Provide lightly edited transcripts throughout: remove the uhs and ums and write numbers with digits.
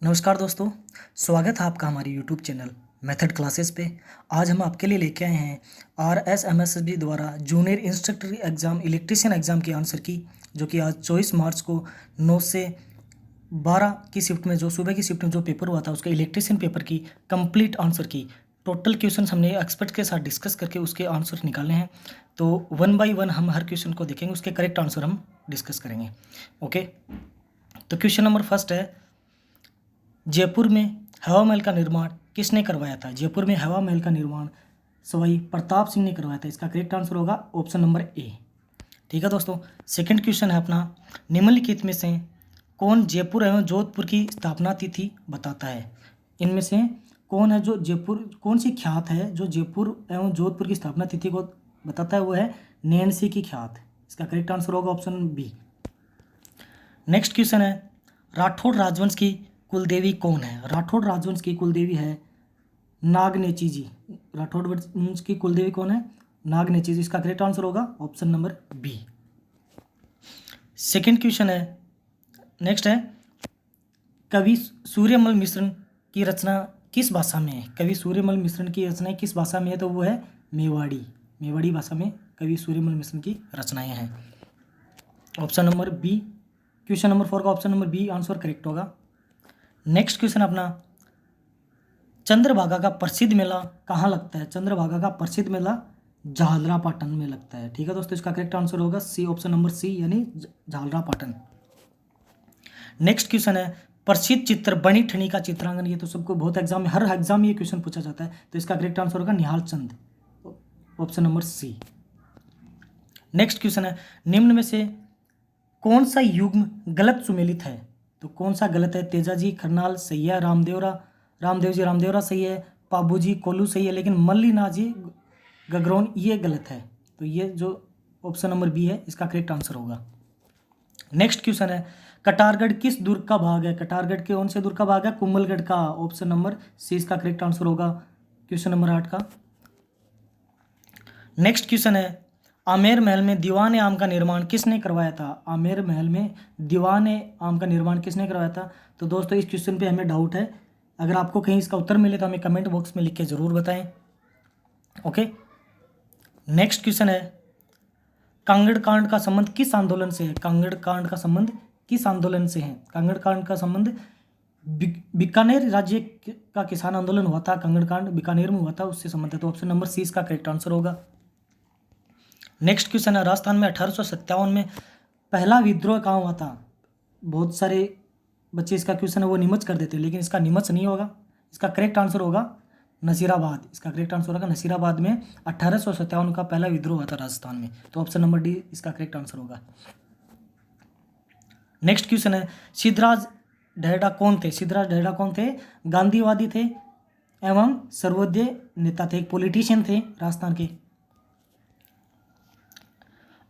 नमस्कार दोस्तों, स्वागत है आपका हमारे यूट्यूब चैनल मेथड क्लासेस पे। आज हम आपके लिए लेके आए हैं RSMSB द्वारा junior instructor exam electrician exam की आंसर की, जो कि आज 24 मार्च को 9 से 12 की शिफ्ट में, जो सुबह की शिफ्ट में जो पेपर हुआ था उसके इलेक्ट्रीशियन पेपर की कंप्लीट आंसर की टोटल क्वेश्चन हमने एक्सपर्ट के साथ डिस्कस करके उसके आंसर निकाले हैं। तो 1 बाय 1 हम हर क्वेश्चन को देखेंगे, उसके करेक्ट आंसर हम डिस्कस करेंगे। ओके, तो क्वेश्चन नंबर फर्स्ट है, जयपुर में हवा महल का निर्माण किसने करवाया था? जयपुर में हवा महल का निर्माण सवाई प्रताप सिंह ने करवाया था। इसका करेक्ट आंसर होगा ऑप्शन नंबर ए। ठीक है दोस्तों, सेकंड क्वेश्चन है अपना, निम्नलिखित में से कौन जयपुर एवं जोधपुर की स्थापना तिथि बताता है? इनमें से कौन है जो जयपुर, कौन सी ख्यात है जो जयपुर एवं जोधपुर की स्थापना तिथि को बताता है? वो है नैन्सी की ख्यात। इसका करेक्ट आंसर होगा ऑप्शन बी। नेक्स्ट क्वेश्चन है, राठौड़ राजवंश की कुलदेवी कौन है? राठौड़ राजवंश की कुलदेवी है नागनेची जी। राठौड़ वंश की कुलदेवी कौन है? नागनेची जी। इसका करेक्ट आंसर होगा option number B. Second question है, नेक्स्ट है, कवि सूर्यमल मिश्रण की रचना किस भाषा में है? कवि सूर्यमल मिश्रण की रचनाएं किस भाषा में है? तो वो है मेवाड़ी। मेवाड़ी भाषा में कवि सूर्यमल मिश्रण की रचनाएं हैं। Option number B, question number 4 का option number B answer correct होगा। नेक्स्ट क्वेश्चन अपना, चंद्रभागा का प्रसिद्ध मेला कहाँ लगता है? चंद्रभागा का प्रसिद्ध मेला झालरापाटन में लगता है। ठीक है दोस्तों, इसका करेक्ट आंसर होगा सी, ऑप्शन नंबर सी, यानी झालरापाटन। नेक्स्ट क्वेश्चन है, प्रसिद्ध चित्र बनी ठनी का चित्रांकन। ये तो सबको बहुत एग्जाम में, हर एग्जाम में ये क्वेश्चन पूछा जाता है, तो इसका करेक्ट आंसर होगा Nihal Chand, option number C. Next question है, निम्न में से कौन सा युग्म गलत सुमेलित है? तो कौन सा गलत है? तेजाजी खरनाल सही है, रामदेवरा सही है, पाबूजी कोल्लू सही है, लेकिन मल्लीनाजी गगरौन ये गलत है। तो ये जो ऑप्शन नंबर बी है इसका करेक्ट आंसर होगा। नेक्स्ट क्वेश्चन है, कटारगढ़ किस दुर्ग का भाग है? कटारगढ़ के कौन से दुर्ग का भाग है? कुंभलगढ़ का, ऑप्शन नंबर सी इसका करेक्ट आंसर होगा क्वेश्चन नंबर 8 का। नेक्स्ट क्वेश्चन है, आमेर महल में दीवान आम का निर्माण किसने करवाया था? आमेर महल में दीवान आम का निर्माण किसने करवाया था? तो दोस्तों इस क्वेश्चन पे हमें डाउट है, अगर आपको कहीं इसका उत्तर मिले तो हमें कमेंट बॉक्स में लिख के ज़रूर बताएं। ओके, नेक्स्ट क्वेश्चन है, कांगड़ कांड का संबंध किस आंदोलन से है? कांगड़ कांड का संबंध किस आंदोलन से है? कांगड़ कांड का संबंध बीकानेर राज्य का किसान आंदोलन हुआ था, कांगड़ कांड बीकानेर में हुआ था, उससे संबंध है। तो ऑप्शन नंबर सी इसका करेक्ट आंसर होगा। नेक्स्ट क्वेश्चन है, राजस्थान में 1857 में पहला विद्रोह कहाँ हुआ था? बहुत सारे बच्चे इसका क्वेश्चन है वो नीमच कर देते हैं, लेकिन इसका नीमच नहीं होगा, इसका करेक्ट आंसर होगा नसीराबाद। इसका करेक्ट आंसर होगा नसीराबाद में 1857 का पहला विद्रोह हुआ था राजस्थान में। तो ऑप्शन नंबर डी इसका करेक्ट आंसर होगा। नेक्स्ट क्वेश्चन है, सिद्धराज ढेहडा कौन थे? सिद्धराज ढेहडा कौन थे? गांधीवादी थे एवं सर्वोदय नेता थे, एक पॉलिटिशियन थे राजस्थान के।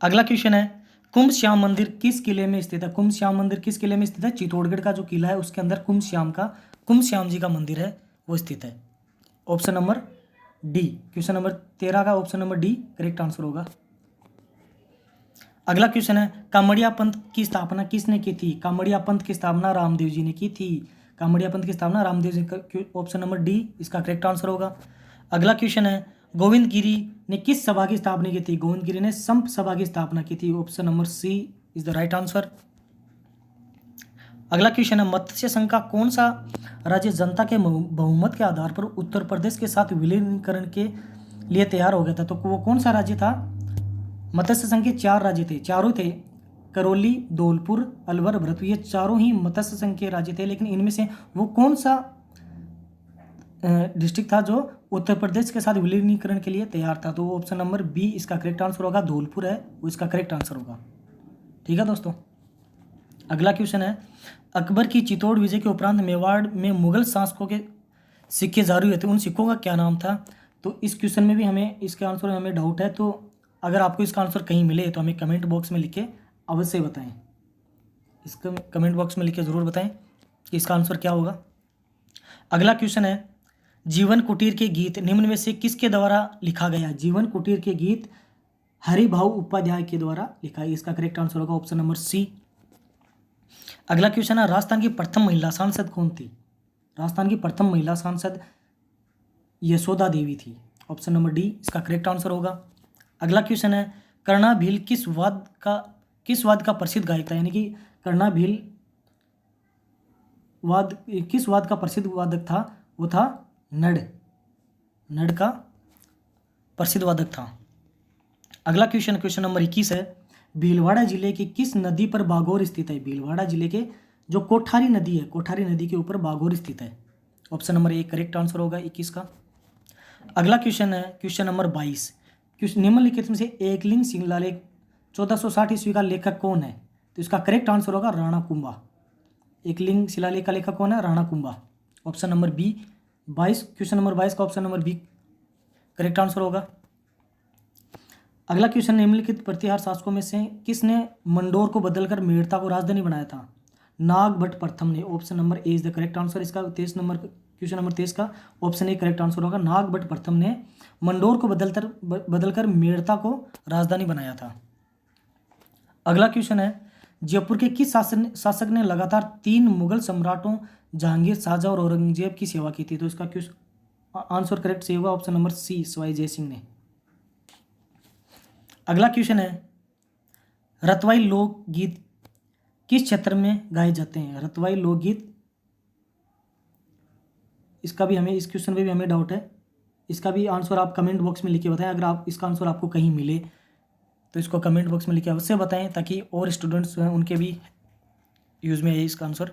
अगला क्वेश्चन है, कुंभ श्याम मंदिर किस किले में स्थित है? कुंभ श्याम मंदिर किस किले में स्थित है? चित्तौड़गढ़ का जो किला है उसके अंदर कुंभ श्याम जी का मंदिर है वो स्थित है। Option number D, question number 13 का option number D correct answer होगा। अगला क्वेश्चन है, कामड़िया पंथ की स्थापना किसने की थी? कामड़िया पंथ की स्थापना रामदेव जी ने की थी। कामड़िया पंथ की स्थापना रामदेव जी का, ऑप्शन नंबर डी इसका करेक्ट आंसर होगा। अगला क्वेश्चन है, गोविंद गिरी ने किस सभा की स्थापना की थी? गोविंद गिरी ने संप सभा की स्थापना की थी, option number C is the right answer. अगला क्वेश्चन है, मत्स्य संघ का कौन सा राज्य जनता के बहुमत के आधार पर उत्तर प्रदेश के साथ विलीनीकरण के लिए तैयार हो गया था? तो वो कौन सा राज्य था? मत्स्य संघ के 4 राज्य थे, चारों थे, करौली, धौलपुर, अलवर, भरतपुर, ये चारों ही मत्स्य संघ के राज्य थे, लेकिन इनमें से वो कौन सा डिस्ट्रिक्ट था जो उत्तर प्रदेश के साथ विलीनीकरण के लिए तैयार था? तो ऑप्शन नंबर बी इसका करेक्ट आंसर होगा, धौलपुर है वो इसका करेक्ट आंसर होगा। ठीक है दोस्तों, अगला क्वेश्चन है, अकबर की चित्तौड़ विजय के उपरांत मेवाड़ में मुगल शासकों के सिक्के जारी हुए थे, उन सिक्कों का क्या नाम था? तो इस क्वेश्चन में भी हमें, इसके आंसर में हमें डाउट है, तो अगर आपको इसका आंसर कहीं मिले तो हमें कमेंट बॉक्स में लिख के अवश्य बताएं। इसका कमेंट बॉक्स में लिख के ज़रूर बताएं कि इसका आंसर क्या होगा। अगला क्वेश्चन है, जीवन कुटीर के गीत निम्न में से किसके द्वारा लिखा गया? जीवन कुटीर के गीत हरिभाऊ उपाध्याय के द्वारा लिखा है, इसका करेक्ट आंसर होगा ऑप्शन नंबर सी। अगला क्वेश्चन है, राजस्थान की प्रथम महिला सांसद कौन थी? राजस्थान की प्रथम महिला सांसद यशोदा देवी थी। ऑप्शन नंबर डी इसका करेक्ट आंसर होगा। अगला क्वेश्चन है, कर्णा भील किस वाद का प्रसिद्ध गायक था, यानी कि कर्णा भील वाद किस वाद का प्रसिद्ध वादक था, वो था नड का प्रसिद्ध वादक था। अगला क्वेश्चन नंबर 21 है, भीलवाड़ा जिले के किस नदी पर बागोर स्थित है। भीलवाड़ा जिले के जो कोठारी नदी है, कोठारी नदी के ऊपर बागोर स्थित है। Option number A correct answer होगा 21 का। अगला क्वेश्चन है क्वेश्चन नंबर 22, निम्नलिखित में से एकलिंग शिलालेख 1460 ईस्वी का लेखक कौन है, तो इसका करेक्ट आंसर होगा राणा कुंभा। एकलिंग शिलालेख का लेखक कौन है, Rana Kumbha. Option number B 22, question number 22 का option number B correct answer होगा। अगला क्वेश्चन, निम्नलिखित प्रतिहार शासकों में से किसने मंडोर को बदलकर मेड़ता को राजधानी बनाया था। नागभट्ट प्रथम ने। Option number A is the correct answer. इसका 23 नंबर क्वेश्चन नंबर 23 का ऑप्शन ए करेक्ट आंसर होगा। नागभट्ट प्रथम ने मंडोर को बदलकर मेड़ता को राजधानी बनाया था। अगला क्वेश्चन है, जयपुर के किस शासक ने लगातार 3 मुगल सम्राटों जहांगीर, शाहजहां और औरंगजेब की सेवा की थी, तो इसका आंसर करेक्ट सही होगा। Option number C Sawai Jai Singh ने। अगला क्वेश्चन है, रतवाई लोकगीत किस क्षेत्र में गाए जाते हैं। रतवाई लोकगीत, इसका भी हमें इस क्वेश्चन पे भी हमें डाउट है। इसका भी आंसर आप कमेंट बॉक्स में लिख के बताएं। अगर आप इसका आंसर आपको कहीं मिले तो इसको कमेंट बॉक्स में लिख के अवश्य बताएं, ताकि और स्टूडेंट्स हैं उनके भी यूज़ में आए इसका आंसर।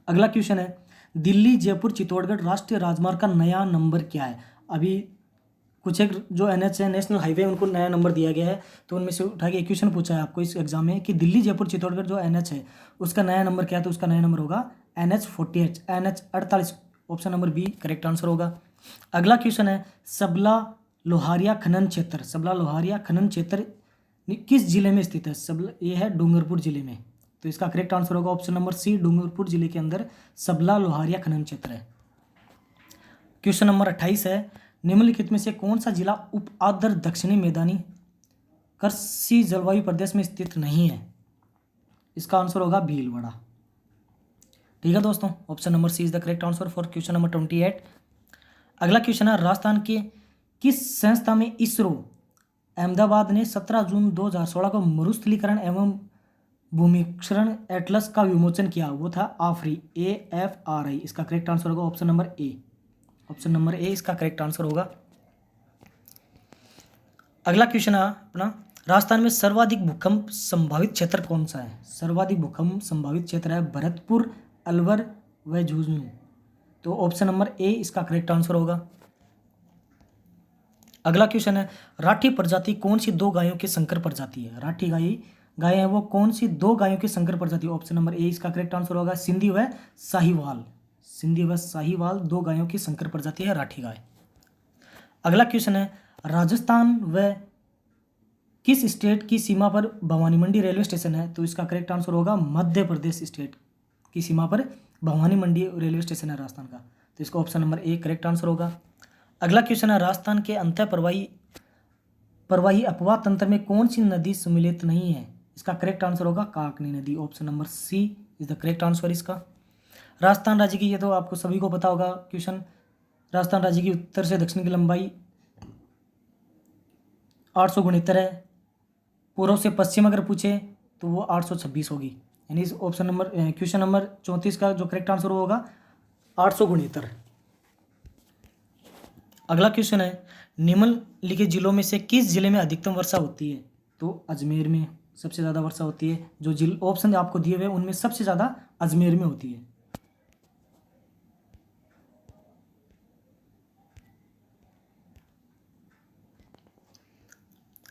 अगला क्वेश्चन है, दिल्ली जयपुर चित्तौड़गढ़ राष्ट्रीय राजमार्ग का नया नंबर क्या है। अभी कुछ एक जो NH है, नेशनल हाईवे, उनको नया नंबर दिया गया है, तो उनमें से उठा के एक क्वेश्चन पूछा है आपको इस एग्जाम में कि दिल्ली जयपुर चित्तौड़गढ़ जो NH है उसका नया नंबर क्या है, तो उसका नया नंबर होगा NH 48। Option number B correct answer होगा। अगला क्वेश्चन है, सबला लोहारिया खनन क्षेत्र किस जिले में स्थित है। सबला, ये है डूंगरपुर जिले में, तो इसका करेक्ट आंसर होगा ऑप्शन नंबर सी, डूंगरपुर जिले के अंदर सबला लोहारिया खनन क्षेत्र है। क्वेश्चन नंबर 28 है, निम्नलिखित में से कौन सा जिला उप आर्द्र दक्षिणी मैदानी कृषि जलवायु प्रदेश में स्थित नहीं है। इसका आंसर होगा भीलवाड़ा। ठीक है दोस्तों, option number C is the correct answer for question number 28। अगला क्वेश्चन है, राजस्थान के किस संस्था में इसरो अहमदाबाद ने 17 जून 2016 को मरुस्थलीकरण एवं भूमिक्षरण एटलस का विमोचन किया। वो था AFRI, AFRI। इसका करेक्ट आंसर होगा ऑप्शन नंबर ए। ऑप्शन नंबर ए इसका करेक्ट आंसर होगा। अगला क्वेश्चन है अपना, राजस्थान में सर्वाधिक भूकंप संभावित क्षेत्र कौन सा है। सर्वाधिक भूकंप संभावित क्षेत्र है भरतपुर, अलवर व झुंझुनू। तो ऑप्शन नंबर ए इसका करेक्ट आंसर होगा। अगला क्वेश्चन है, राठी प्रजाति कौन सी 2 गायों की संकर प्रजाति है। राठी गाय है वो कौन सी 2 गायों की संकर प्रजाति। ऑप्शन नंबर ए इसका करेक्ट आंसर होगा। सिंधी व साहिवाल 2 गायों की संकर प्रजाति है राठी गाय। अगला क्वेश्चन है, राजस्थान व किस स्टेट की सीमा पर भवानी मंडी रेलवे स्टेशन है। तो इसका करेक्ट आंसर होगा मध्य प्रदेश स्टेट की सीमा पर भवानी मंडी रेलवे स्टेशन है राजस्थान का, तो इसका option number A correct answer होगा। अगला क्वेश्चन है, राजस्थान के अंतः प्रवाही अपवाह तंत्र में कौन सी नदी सम्मिलित नहीं है। इसका करेक्ट आंसर होगा काकनी नदी। Option number C is the correct answer इसका। राजस्थान राज्य की, ये तो आपको सभी को पता होगा क्वेश्चन, राजस्थान राज्य की उत्तर से दक्षिण की लंबाई 869 है। पूर्व से पश्चिम अगर पूछे तो वो 826 होगी, यानी इस ऑप्शन नंबर क्वेश्चन नंबर 34 का जो करेक्ट आंसर होगा 869। अगला क्वेश्चन है, निम्नलिखित जिलों में से किस जिले में अधिकतम वर्षा होती है। तो अजमेर में सबसे ज़्यादा वर्षा होती है। जो ऑप्शन आपको दिए हुए हैं उनमें सबसे ज़्यादा अजमेर में होती है।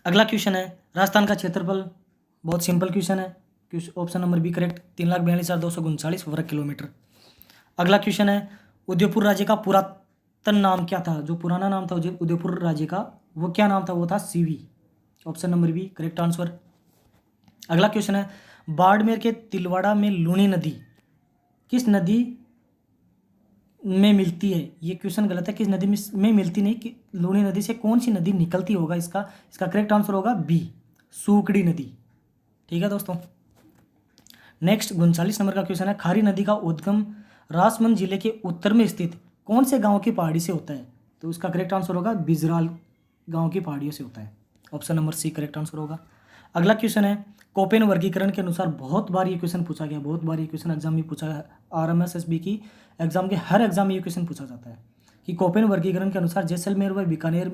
अगला क्वेश्चन है, राजस्थान का क्षेत्रफल, बहुत सिंपल क्वेश्चन है। ऑप्शन नंबर बी करेक्ट, 3,42,239 वर्ग किलोमीटर। अगला क्वेश्चन है, उदयपुर राज्य का पुरातन नाम क्या था। जो पुराना नाम था उदयपुर राज्य का, वो क्या नाम था, वो था Sivi. Option number B correct answer. अगला क्वेश्चन है, बाड़मेर के तिलवाड़ा में लूणी नदी किस नदी में मिलती है। ये क्वेश्चन गलत है, किस नदी में मिलती नहीं, कि लूणी नदी से कौन सी नदी निकलती होगा। इसका करेक्ट आंसर होगा बी, सूकड़ी नदी। ठीक है दोस्तों, नेक्स्ट 39 नंबर का क्वेश्चन है, खारी नदी का उद्गम राजसमंद जिले के उत्तर में स्थित कौन से गांव की पहाड़ी से होता है? तो इसका करेक्ट आंसर होगा बिजराल गांव की पहाड़ियों से होता है। Option number C correct answer होगा। अगला क्वेश्चन है, कोपेन वर्गीकरण के अनुसार बहुत बार ये क्वेश्चन पूछा गया, बहुत बार ये क्वेश्चन एग्जाम में पूछा है, आरएमएसएसबी की एग्जाम के हर एग्जाम में ये क्वेश्चन पूछा जाता है कि कोपेन वर्गीकरण के अनुसार जैसलमेर व बीकानेर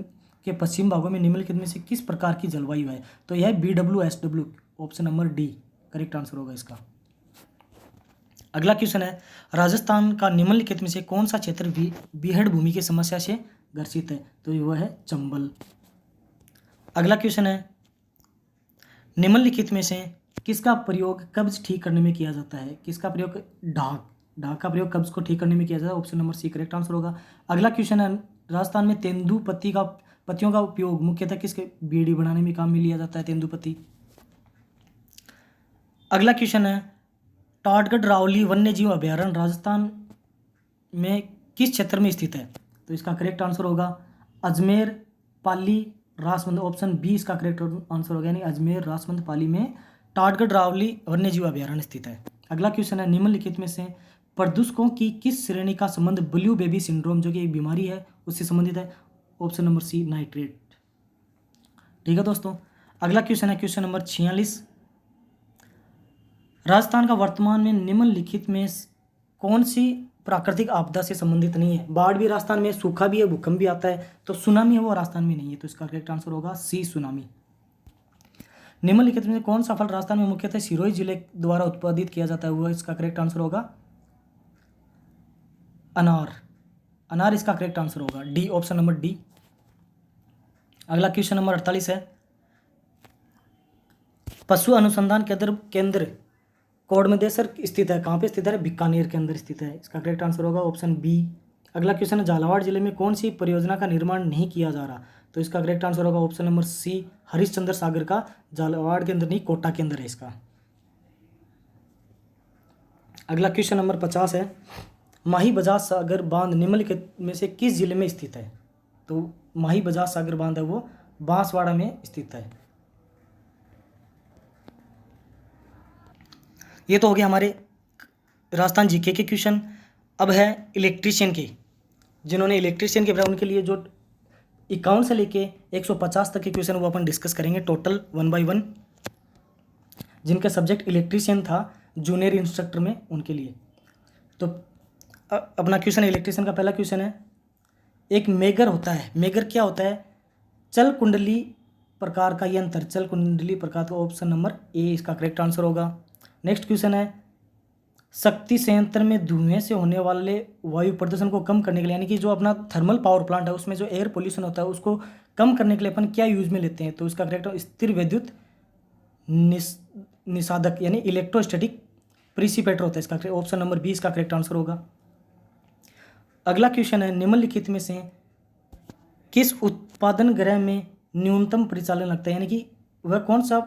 के पश्चिम भागों में निम्नलिखित में से किस प्रकार की जलवायु है? तो यह BWSW, option number D correct answer होगा इसका। अगला क्वेश्चन है, राजस्थान का निम्नलिखित में से कौन सा क्षेत्र बीहड़ भूमि की समस्या से ग्रसित है? तो वह है चंबल। अगला क्वेश्चन है, निम्नलिखित में से किसका प्रयोग कब्ज ठीक करने में किया जाता है? किसका प्रयोग? ढाक का प्रयोग कब्ज को ठीक करने में किया जाता है। Option number C correct answer होगा। अगला क्वेश्चन है, राजस्थान में तेंदु पत्तियों का उपयोग मुख्यतः किसके बीड़ी बनाने में काम में लिया जाता है? तेंदु पत्ती। अगला क्वेश्चन है, टाटगढ़ रावली वन्य जीव अभयारण्य राजस्थान में किस क्षेत्र में स्थित है? तो इसका करेक्ट आंसर होगा अजमेर पाली राजसमंद। ऑप्शन बी इसका करेक्ट आंसर होगा, यानी अजमेर राजसमंद पाली में टाटगढ़ रावली वन्य जीव अभयारण्य स्थित है। अगला क्वेश्चन है, निम्नलिखित में से प्रदूषकों की किस श्रेणी का संबंध ब्लू बेबी सिंड्रोम जो कि एक बीमारी है उससे संबंधित है? Option number C nitrate. ठीक है दोस्तों। अगला क्वेश्चन है क्वेश्चन नंबर 46, राजस्थान का वर्तमान में निम्नलिखित में कौन सी प्राकृतिक आपदा से संबंधित नहीं है? बाढ़ भी राजस्थान में, सूखा भी है, भूकंप भी आता है, तो सुनामी है वो राजस्थान में नहीं है। तो इसका करेक्ट आंसर होगा सी सुनामी। निम्नलिखित में कौन सा फल राजस्थान में मुख्यतः सिरोही जिले द्वारा उत्पादित किया जाता है? वो इसका करेक्ट आंसर होगा अनार। अनार इसका करेक्ट आंसर होगा, डी ऑप्शन नंबर डी। अगला क्वेश्चन नंबर 48 है, पशु अनुसंधान केंद्र कोडमदेसर स्थित है, कहाँ पे स्थित है? बीकानेर के अंदर स्थित है। इसका करेक्ट आंसर होगा ऑप्शन बी। अगला क्वेश्चन है, झालावाड़ जिले में कौन सी परियोजना का निर्माण नहीं किया जा रहा? तो इसका करेक्ट आंसर होगा ऑप्शन नंबर सी हरिश्चंद्र सागर का, झालावाड़ के अंदर नहीं कोटा के अंदर है इसका। अगला क्वेश्चन नंबर 50 है, माही बजाज सागर बांध निम्नलिखित में से किस जिले में स्थित है? तो माही बजाज सागर बांध है वो बांसवाड़ा में स्थित है। ये तो हो गया हमारे राजस्थान जीके के क्वेश्चन। अब है इलेक्ट्रीशियन के, जिन्होंने इलेक्ट्रीशियन के पढ़ा उनके लिए जो 51 से लेके 150 तक के क्वेश्चन वो अपन डिस्कस करेंगे टोटल 1 बाय 1, जिनका सब्जेक्ट इलेक्ट्रीशियन था जूनियर इंस्ट्रक्टर में, उनके लिए। तो अपना क्वेश्चन इलेक्ट्रीशियन का पहला क्वेश्चन है, एक मेगर होता है, मेगर क्या होता है? चल कुंडली प्रकार का यंत्र, चल कुंडली प्रकार का, ऑप्शन नंबर ए इसका करेक्ट आंसर होगा। नेक्स्ट क्वेश्चन है, शक्ति संयंत्र में धुएं से होने वाले वायु प्रदूषण को कम करने के लिए, यानी कि जो अपना थर्मल पावर प्लांट है उसमें जो एयर पोल्यूशन होता है उसको कम करने के लिए अपन क्या यूज में लेते हैं? तो इसका करेक्ट स्थिर विद्युत निषादक यानी इलेक्ट्रोस्टैटिक प्रिसिपेटर होता है। इसका ऑप्शन नंबर बी इसका करेक्ट आंसर होगा। अगला क्वेश्चन है, निम्नलिखित में से किस उत्पादन गृह में न्यूनतम परिचालन लगता है? यानी कि वह कौन सा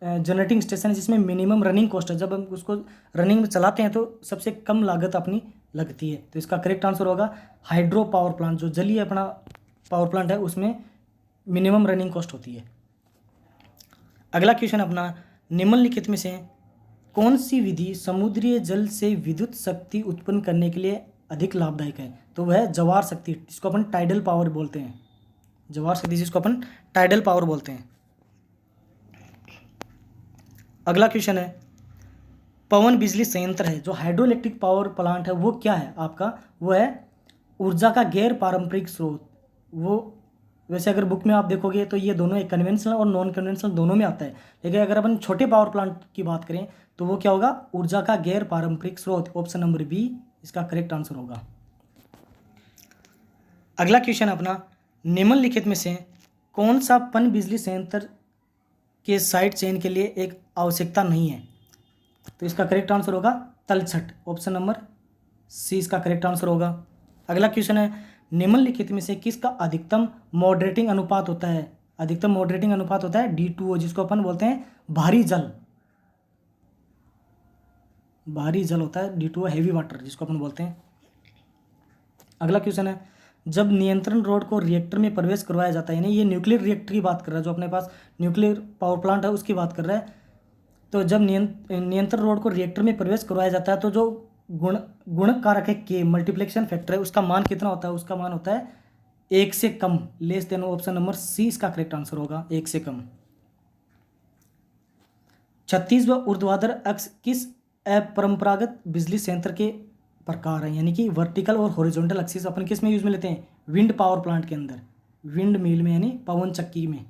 जनरेटिंग स्टेशन है जिसमें मिनिमम रनिंग कॉस्ट है, जब हम उसको रनिंग में चलाते हैं तो सबसे कम लागत अपनी लगती है? तो इसका करेक्ट आंसर होगा हाइड्रो पावर प्लांट, जो जलीय अपना पावर प्लांट है उसमें मिनिमम रनिंग कॉस्ट होती है। अगला क्वेश्चन अपना, निम्नलिखित में से कौन सी विधि समुद्रीय जल से विद्युत शक्ति उत्पन्न करने के लिए अधिक लाभदायक है? तो वह जवार शक्ति, जिसको अपन टाइडल पावर बोलते हैं, जवार शक्ति जिसको अपन टाइडल पावर बोलते हैं। अगला क्वेश्चन है, पवन बिजली संयंत्र है जो हाइड्रो इलेक्ट्रिक पावर प्लांट है वो क्या है आपका? वो है ऊर्जा का गैर पारंपरिक स्रोत। वो वैसे अगर बुक में आप देखोगे तो ये दोनों एक कन्वेंशनल और नॉन कन्वेंशनल दोनों में आता है, लेकिन अगर अपन छोटे पावर प्लांट की बात करें तो वो क्या होगा? ऊर्जा का गैर पारंपरिक स्रोत। ऑप्शन नंबर बी इसका करेक्ट आंसर होगा। अगला क्वेश्चन अपना, निम्नलिखित में से कौन सा पन बिजली संयंत्र के साइड चेन के लिए एक आवश्यकता नहीं है? तो इसका करेक्ट आंसर होगा तलछट। ऑप्शन नंबर सी इसका करेक्ट आंसर होगा। अगला क्वेश्चन है, निम्नलिखित में से किसका अधिकतम मॉडरेटिंग अनुपात होता है? अधिकतम मॉडरेटिंग अनुपात होता है D2O, जिसको अपन बोलते हैं भारी जल। भारी जल होता है D2O, हैवी वाटर जिसको अपन बोलते हैं। अगला क्वेश्चन है, जब नियंत्रण रॉड को रिएक्टर में प्रवेश करवाया जाता है, यानी ये न्यूक्लियर रिएक्टर की बात कर रहा है, जो अपने पास न्यूक्लियर पावर प्लांट है उसकी बात कर रहा है। तो जब नियंत्रण रॉड को रिएक्टर में प्रवेश करवाया जाता है तो जो गुण गुणक कारक है के, मल्टीप्लिकेशन फैक्टर है, उसका मान कितना होता है, उसका मान होता है 1 से कम, less than. Option number C इसका करेक्ट आंसर होगा, 1 से कम। 36 व ऊर्ध्वाधर अक्ष किस अपरंपरागत बिजली संयंत्र के प्रकार है, यानी कि वर्टिकल और हॉरिजॉन्टल एक्सिस अपन किस में यूज में लेते हैं, विंड पावर प्लांट के अंदर, विंड मिल में यानी पवन चक्की में।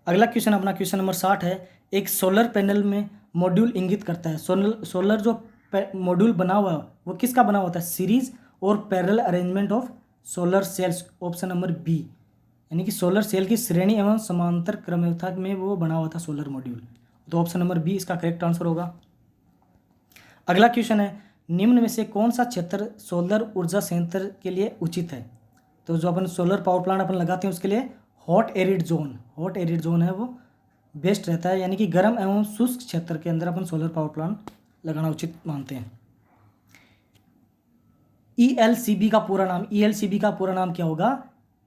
अगला क्वेश्चन अपना क्वेश्चन नंबर 60 है। एक सोलर पैनल में मॉड्यूल इंगित करता है, सोलर जो मॉड्यूल बना हुआ है वो किसका बना होता है, सीरीज और parallel arrangement of solar cells. Option number B, यानी कि सोलर सेल की श्रेणी एवं समांतर क्रमयुक्ता में वो बना हुआ था सोलर मॉड्यूल। तो ऑप्शन नंबर बी इसका करेक्ट आंसर होगा। अगला क्वेश्चन है, निम्न में से कौन सा क्षेत्र सोलर ऊर्जा संयंत्र के लिए उचित है। तो जो अपन सोलर पावर प्लांट अपन लगाते हैं उसके लिए हॉट एरिड जोन है वो बेस्ट रहता है, यानी कि गर्म एवं शुष्क क्षेत्र के अंदर अपन सोलर पावर प्लांट लगाना उचित मानते हैं। ELCB का पूरा नाम क्या होगा,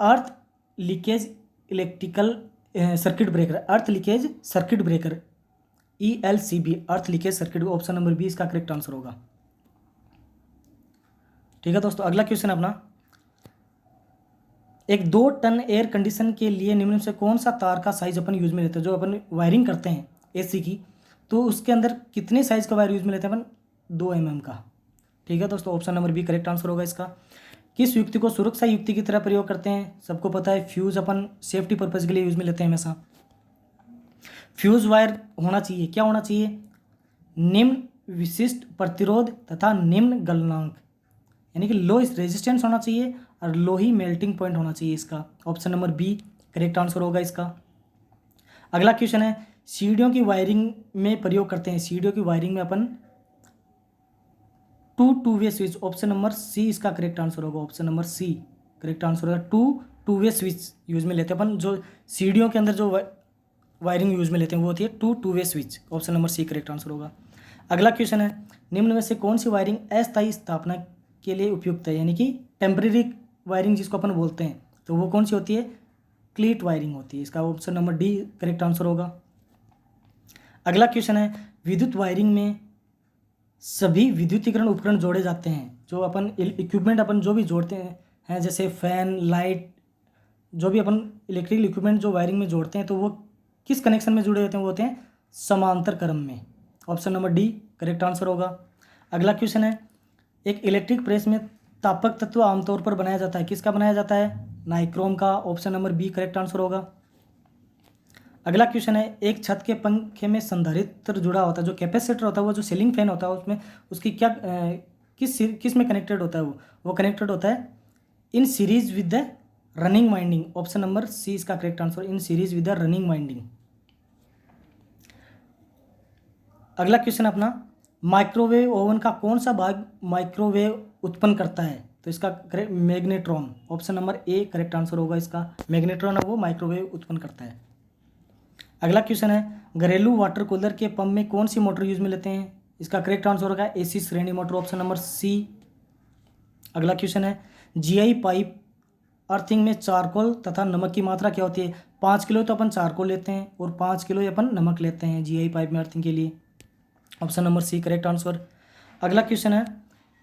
earth leakage electrical circuit breaker, earth leakage circuit breaker, ELCB earth leakage circuit. Option number B इसका करेक्ट आंसर होगा। ठीक है दोस्तों, अगला क्वेश्चन अपना, एक 2 टन एयर कंडीशन के लिए निम्न से कौन सा तार का साइज अपन यूज में लेते हैं। जो अपन वायरिंग करते हैं AC की, तो उसके अंदर कितने साइज का वायर यूज में लेते हैं अपन, 2 mm का। ठीक है दोस्तों, option number B correct answer होगा इसका। किस युक्ति को सुरक्षा युक्ति की तरह प्रयोग करते हैं, सबको पता है फ्यूज अपन सेफ्टी पर्पज के लिए यूज में लेते हैं हमेशा। फ्यूज वायर होना चाहिए, क्या होना चाहिए, निम्न विशिष्ट प्रतिरोध तथा निम्न गलनांक, यानी कि लो रेजिस्टेंस होना चाहिए और लो ही मेल्टिंग पॉइंट होना चाहिए इसका। Option number B correct answer होगा इसका। अगला क्वेश्चन है, सीढ़ियों की वायरिंग में प्रयोग करते हैं, सीढ़ियों की वायरिंग में अपन two way switch. Option number C इसका करेक्ट आंसर होगा, option number C correct answer होगा। टू वे स्विच यूज में लेते हैं अपन, जो सीढ़ियों के अंदर जो वायरिंग यूज में लेते हैं वो होती है two way switch. Option number C correct answer होगा। अगला क्वेश्चन है, निम्न में से कौन सी वायरिंग अस्थायी स्थापना के लिए उपयुक्त है, यानी कि टेम्परेरी वायरिंग जिसको अपन बोलते हैं, तो वो कौन सी होती है, क्लीट वायरिंग होती है। इसका option number D correct answer होगा। अगला क्वेश्चन है, विद्युत वायरिंग में सभी विद्युतीकरण उपकरण जोड़े जाते हैं, जो अपन इक्विपमेंट अपन जो भी जोड़ते हैं जैसे फैन, लाइट, जो भी अपन इलेक्ट्रिकल इक्विपमेंट जो वायरिंग में जोड़ते हैं, तो वो किस कनेक्शन में जुड़े होते हैं, वो होते हैं समांतर क्रम में। Option number D correct answer होगा। अगला क्वेश्चन है, एक इलेक्ट्रिक प्रेस में तापक तत्व आमतौर पर बनाया जाता है, किसका बनाया जाता है, नाइक्रोम का। Option number B correct answer होगा। अगला क्वेश्चन है, एक छत के पंखे में संधारित्र जुड़ा होता है, जो कैपेसिटर होता है, वो जो सीलिंग फैन होता है उसमें उसकी क्या किस में कनेक्टेड होता है, वो कनेक्टेड होता है in series with the running winding. Option number C इसका correct answer, in series with the running winding. अगला क्वेश्चन अपना, माइक्रोवेव ओवन का कौन सा भाग माइक्रोवेव उत्पन्न करता है, तो इसका correct magnetron. Option number A correct answer होगा इसका, मैग्नेट्रॉन है वो माइक्रोवेव उत्पन्न करता है। अगला क्वेश्चन है, घरेलू वाटर कूलर के पंप में कौन सी मोटर यूज में लेते हैं, इसका करेक्ट आंसर होगा AC श्रेणी मोटर। Option number C. अगला क्वेश्चन है, GI पाइप अर्थिंग में चारकोल तथा नमक की मात्रा क्या होती है, 5 किलो तो अपन चारकोल लेते हैं और 5 किलो अपन नमक लेते हैं GI पाइप में अर्थिंग के लिए। Option number C correct answer. अगला क्वेश्चन है,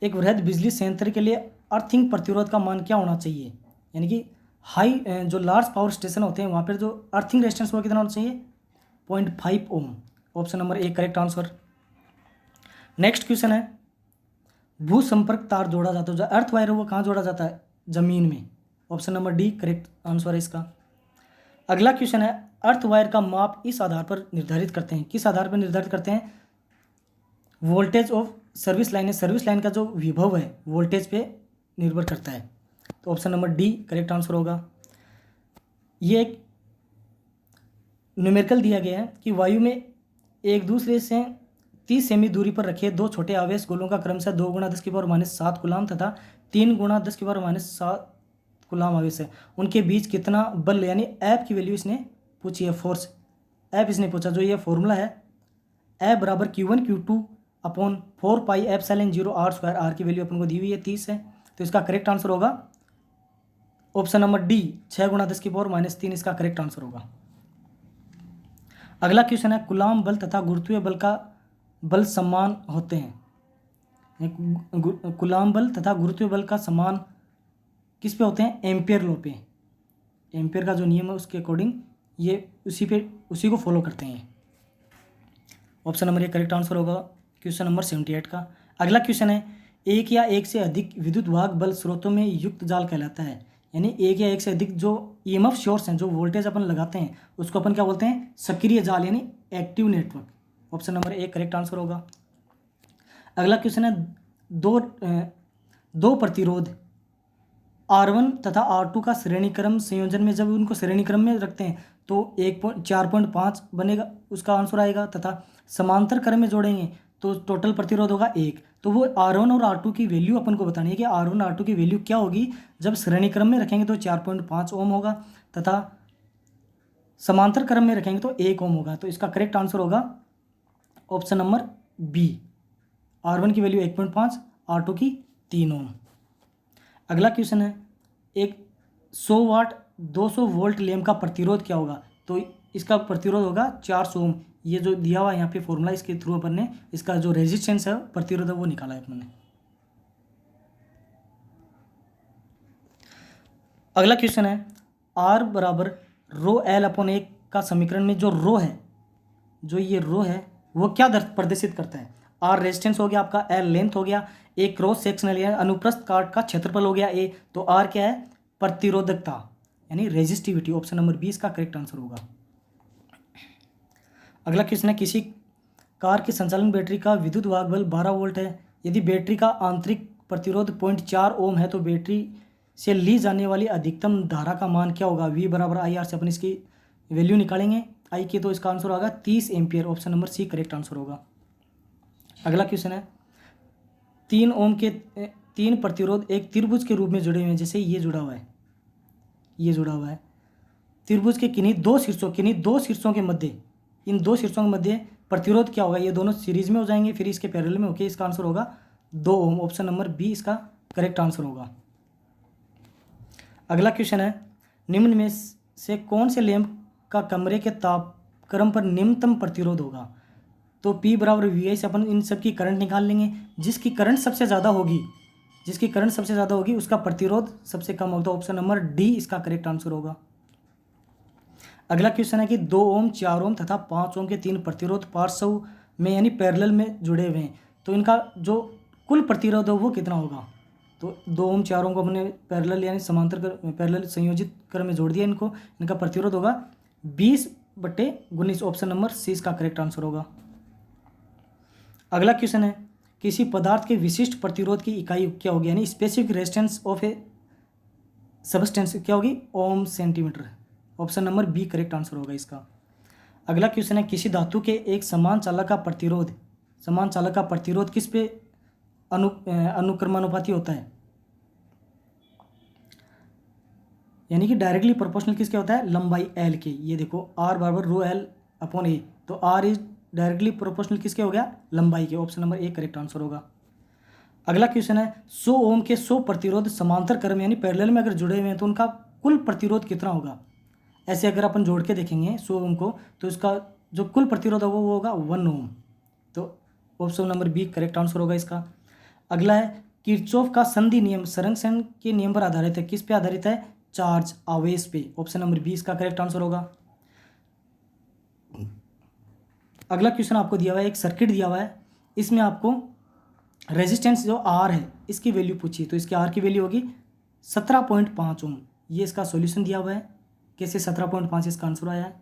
एक वृहद बिजली संयंत्र के लिए अर्थिंग प्रतिरोध का मान क्या होना चाहिए, यानी कि हाई जो लार्ज पावर स्टेशन होते हैं वहाँ पर जो अर्थिंग रेजिस्टेंस वो कितना होना चाहिए, 0.5 ohm. Option number A correct answer. Next question है, भू संपर्क तार जोड़ा जाता है, जो अर्थ वायर है वो कहाँ जोड़ा जाता है, जमीन में। Option number D correct answer है इसका। अगला क्वेश्चन है, अर्थ वायर का माप इस आधार पर निर्धारित करते हैं, किस आधार पर निर्धारित करते हैं, वोल्टेज ऑफ सर्विस लाइन है, सर्विस लाइन का जो विभव है वोल्टेज पे निर्भर करता है। तो option number D correct answer होगा। ये एक न्यूमेरिकल दिया गया है कि वायु में एक दूसरे से 30 सेमी दूरी पर रखे 2 छोटे आवेश गोलों का क्रमशः 2 गुणा 10⁻⁷ कूलाम तथा 3 गुणा 10⁻⁷ कूलाम आवेश है, उनके बीच कितना बल, यानी एफ की वैल्यू इसने पूछी है, फोर्स एफ इसने पूछा। जो ये फॉर्मूला है एफ बराबर Q1 Q2 upon 4πε0 r² R की वैल्यू अपन को दी हुई है 30 है, तो इसका करेक्ट आंसर होगा ऑप्शन नंबर डी 6 गुणा 10⁻³ इसका करेक्ट आंसर होगा। अगला क्वेश्चन है, कूलाम बल तथा गुरुत्वीय बल का बल समान होते हैं, कूलाम बल तथा गुरुत्वीय बल का समान किस पे होते हैं, एम्पियर लॉ पे। एम्पियर का जो नियम है उसके अकॉर्डिंग ये उसी को फॉलो करते हैं। ऑप्शन नंबर 1 करेक्ट आंसर होगा क्वेश्चन नंबर 78 का। अगला क्वेश्चन है, एक या एक से अधिक विद्युत वाहक बल स्रोतों में युक्त जाल कहलाता है। यानी एक या एक से अधिक जो ईएमएफ सोर्स हैं, जो वोल्टेज अपन लगाते हैं, उसको अपन क्या बोलते हैं, सक्रिय जाल यानी active network. Option number 1 correct answer होगा। अगला क्वेश्चन है, दो प्रतिरोध R1 तथा R2 का श्रेणीक्रम संयोजन में जब उनको श्रेणीक्रम में रखते हैं तो 4.5 बनेगा, उसका आंसर आएगा। तथा समांतर क्रम में जोड़ेंगे तो टोटल प्रतिरोध होगा 1। तो वो R1 और R2 की वैल्यू अपन को बतानी है कि R1 R2 की वैल्यू क्या होगी जब श्रेणी क्रम में रखेंगे तो 4.5 ओम होगा, तथा समांतर क्रम में रखेंगे तो 1 ओम होगा। तो इसका करेक्ट आंसर होगा ऑप्शन नंबर बी, R1 की वैल्यू 1.5, R2 की 3 ओम। अगला क्वेश्चन है, एक 100 वाट 200 वोल्ट लैंप का प्रतिरोध क्या होगा। तो इसका प्रतिरोध होगा 400 ओम। ये जो दिया हुआ है यहाँ पे फॉर्मूला, इसके थ्रू अपन ने इसका जो रेजिस्टेंस है, प्रतिरोध है, वो निकाला है अपन ने। अगला क्वेश्चन है, R बराबर रो एल अपॉन 1 का समीकरण में जो रो है, जो ये रो है वो क्या प्रदर्शित करता है। R रेजिस्टेंस हो गया आपका, L लेंथ हो गया, ए क्रॉस सेक्शनल या अनुप्रस्थ काट का क्षेत्रफल हो गया ए, तो R क्या है, प्रतिरोधकता यानी रेजिस्टिविटी। ऑप्शन नंबर 20 का करेक्ट आंसर होगा। अगला क्वेश्चन है, किसी कार की संचालन बैटरी का विद्युत वाहक बल 12 वोल्ट है। यदि बैटरी का आंतरिक प्रतिरोध 0.4 ओम है तो बैटरी से ली जाने वाली अधिकतम धारा का मान क्या होगा। V बराबर IR से अपन इसकी वैल्यू निकालेंगे आई की, तो इसका आंसर होगा 30 ampere. Option number C correct answer होगा। अगला क्वेश्चन है, 3 ओम के 3 प्रतिरोध एक त्रिभुज के रूप में जुड़े हुए हैं। जैसे ये जुड़ा हुआ है, ये जुड़ा हुआ है त्रिभुज के किन्हीं दो शीर्षों के मध्य, इन दो शीर्षों के मध्य प्रतिरोध क्या होगा। ये दोनों सीरीज में हो जाएंगे, फिर इसके पैरेलल में होके इसका आंसर होगा 2 ओम। ऑप्शन नंबर बी इसका करेक्ट आंसर होगा। अगला क्वेश्चन है, निम्न में से कौन से लैंप का कमरे के तापक्रम पर निम्नतम प्रतिरोध होगा। तो P बराबर VI से अपन इन सब की करंट निकाल लेंगे। जिसकी करंट सबसे ज़्यादा होगी उसका प्रतिरोध सबसे कम होगा। तो ऑप्शन नंबर डी इसका करेक्ट आंसर होगा। अगला क्वेश्चन है कि 2 ओम 4 ओम तथा 5 ओम के 3 प्रतिरोध पार्श्व में यानी पैरेलल में जुड़े हुए हैं, तो इनका जो कुल प्रतिरोध है वो कितना होगा। तो 2 ओम 4 ओम को हमने पैरेलल यानी समांतर पैरेलल संयोजित क्रम में जोड़ दिया इनको, इनका प्रतिरोध होगा 20/19। ऑप्शन नंबर सी इसका करेक्ट आंसर होगा। अगला क्वेश्चन है, किसी पदार्थ के विशिष्ट प्रतिरोध की इकाई क्या होगी, यानी specific resistance of a substance क्या होगी, ohm centimetre. Option number B correct answer होगा इसका। अगला क्वेश्चन है, किसी धातु के एक समान चालक का प्रतिरोध किस पे अनुक्रमानुपाती होता है, यानी कि डायरेक्टली प्रोपोर्शनल किसके होता है, लंबाई एल के। ये देखो R बराबर रो एल अपॉन ए, तो R इज डायरेक्टली प्रोपोर्शनल किसके हो गया, लंबाई के। Option number A correct answer होगा। अगला क्वेश्चन है, 100 ओम के 100 प्रतिरोध समांतर क्रम यानी पैरेलल में अगर जुड़े हुए हैं तो उनका कुल प्रतिरोध कितना होगा। ऐसे अगर अपन जोड़ के देखेंगे 100 ओम को, तो इसका जो कुल प्रतिरोध होगा वो होगा 1 ओम। तो option number B correct answer होगा इसका। अगला है, किरचॉफ का संधि नियम संरक्षण के नियम पर आधारित है। किस पे आधारित है, चार्ज आवेश पे। ऑप्शन नंबर बी इसका करेक्ट आंसर होगा। अगला क्वेश्चन आपको दिया हुआ है, एक सर्किट दिया हुआ है, इसमें आपको रेजिस्टेंस जो R है इसकी वैल्यू पूछी, तो इसकी R की वैल्यू होगी 17.5 ओम। ये इसका सॉल्यूशन दिया हुआ है, कैसे 17.5 इसका आंसर आया है।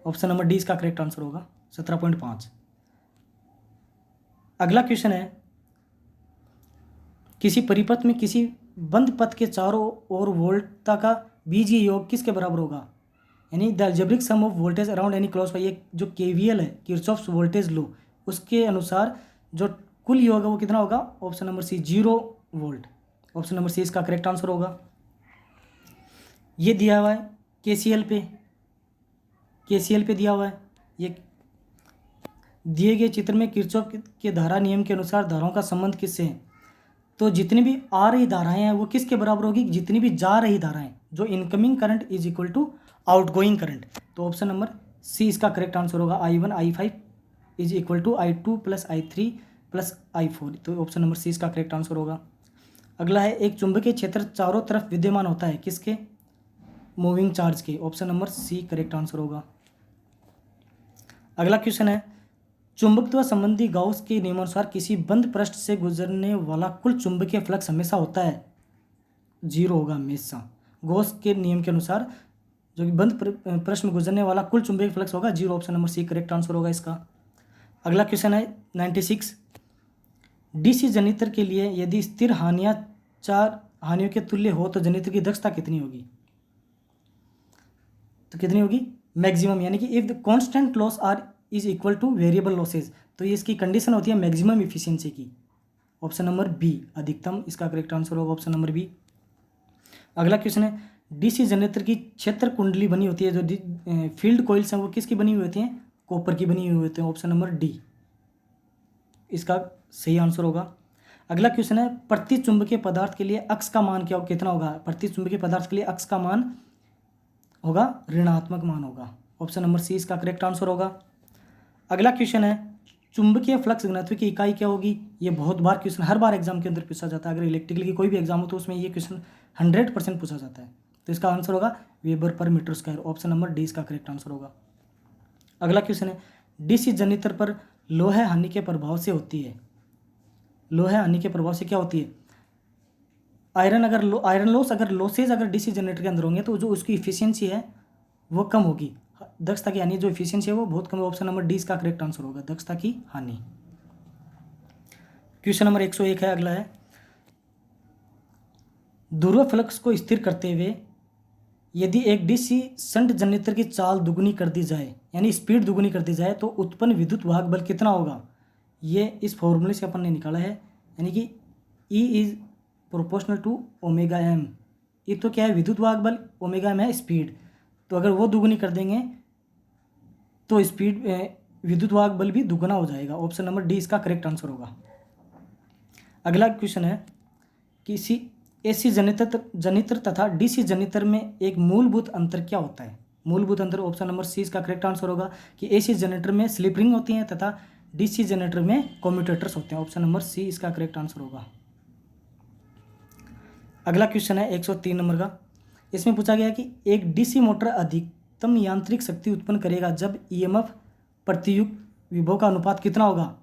ऑप्शन नंबर डी इसका करेक्ट आंसर होगा 17.5। अगला क्वेश्चन है, किसी परिपथ में किसी बंद पथ के चारों ओर वोल्टता का बीजीय योग किसके बराबर होगा, यानी the algebraic sum of voltage around any close by. ये जो KVL है, किरचॉफ्स वोल्टेज लॉ, उसके अनुसार जो कुल योग है वो कितना होगा। Option number C 0 volt. Option number C इसका करेक्ट आंसर होगा। ये दिया हुआ है KCL पे दिया हुआ है। ये दिए गए चित्र में किरचॉफ के धारा नियम के अनुसार धाराओं का संबंध किससे है। तो जितनी भी आ रही धाराएं हैं वो किसके बराबर होगी, जितनी भी जा रही धाराएं, जो incoming current is equal to outgoing current. तो ऑप्शन नंबर सी इसका करेक्ट आंसर होगा। I1 I5 is equal to I2 + I3 plus I4, तो ऑप्शन नंबर सी इसका करेक्ट आंसर होगा। अगला है एक चुंबकीय क्षेत्र चारों तरफ विद्यमान होता है, किसके? मूविंग चार्ज के, option number C correct answer होगा। अगला क्वेश्चन है चुंबकत्व संबंधी गाउस के नियमानुसार किसी बंद पृष्ठ से गुजरने वाला कुल चुंबकीय फ्लक्स हमेशा होता है 0 होगा हमेशा। गॉस के नियम के अनुसार जो कि बंद पृष्ठ में गुजरने वाला कुल चुंबकीय फ्लक्स होगा 0, option number C correct answer होगा इसका। अगला क्वेश्चन है 96, डीसी जनरेटर के लिए यदि स्थिर हानियां 4 हानियों के तुल्य हो तो जनरेटर की दक्षता कितनी होगी? तो कितनी होगी? मैक्सिमम, यानी कि if the constant loss are is equal to variable losses, तो ये इसकी कंडीशन होती है मैक्सिमम इफिशियंसी की, ऑप्शन नंबर बी अधिकतम इसका करेक्ट आंसर होगा, ऑप्शन नंबर बी। अगला क्वेश्चन है डीसी जनरेटर की क्षेत्र कुंडली बनी होती है, जो फील्ड कॉइल्स हैं वो किसकी बनी हुई होती हैं? कॉपर की बनी हुई होती है, ऑप्शन नंबर डी इसका सही आंसर होगा। अगला क्वेश्चन है प्रति चुंबकीय पदार्थ के लिए अक्स का मान कितना होगा? प्रति चुंबकीय पदार्थ के लिए अक्स का मान होगा ऋणात्मक मान होगा, ऑप्शन नंबर सी इसका करेक्ट आंसर होगा। अगला क्वेश्चन है चुंबकीय फ्लक्स घनत्व की इकाई क्या होगी? ये बहुत बार क्वेश्चन हर बार एग्जाम के अंदर पूछा जाता है, अगर इलेक्ट्रिकल की कोई भी एग्जाम हो तो उसमें ये क्वेश्चन 100% पूछा जाता है, तो इसका आंसर होगा weber per metre square, option number D इसका करेक्ट आंसर होगा। अगला क्वेश्चन है डीसी जनरेटर पर लोहे हानि के प्रभाव से होती है, लोहे हानि के प्रभाव से क्या होती है? आयरन लॉस अगर लॉसेज अगर डीसी जनरेटर के अंदर होंगे तो जो उसकी इफिशियंसी है वो कम होगी, दक्षता की हानि जो इफिशियंसी है वो बहुत कम है, ऑप्शन नंबर डी इसका करेक्ट आंसर होगा, दक्षता की हानि। क्वेश्चन नंबर 101 है, अगला है ध्रुव फ्लक्स को स्थिर करते हुए यदि एक डीसी शंट जनरेटर की चाल दुगुनी कर दी जाए, यानी स्पीड दुगुनी कर दी जाए, तो उत्पन्न विद्युत वाहक बल कितना होगा? ये इस फॉर्मूले से अपन ने निकाला है, यानी कि E is proportional to omega M. ये तो क्या है? विद्युत वाहक बल, ओमेगा एम है स्पीड, तो अगर वो दुगुनी कर देंगे तो स्पीड विद्युत वाहक बल भी दुगना हो जाएगा, ऑप्शन नंबर डी इसका करेक्ट आंसर होगा। अगला क्वेश्चन है किसी एसी जनरेटर तथा डीसी जनरेटर में एक मूलभूत अंतर क्या होता है? मूलभूत अंतर, ऑप्शन नंबर सी इसका करेक्ट आंसर होगा कि एसी जनरेटर में स्लिप रिंग होती हैं तथा डीसी जनरेटर में कम्यूटेटर्स होते हैं, ऑप्शन नंबर सी इसका करेक्ट आंसर होगा। अगला क्वेश्चन है 103 नंबर का, इसमें पूछा गया कि एक डीसी मोटर अधिकतम यांत्रिक शक्ति उत्पन्न करेगा जब ईएमएफ प्रतियुक्त विभव का अनुपात कितना होगा?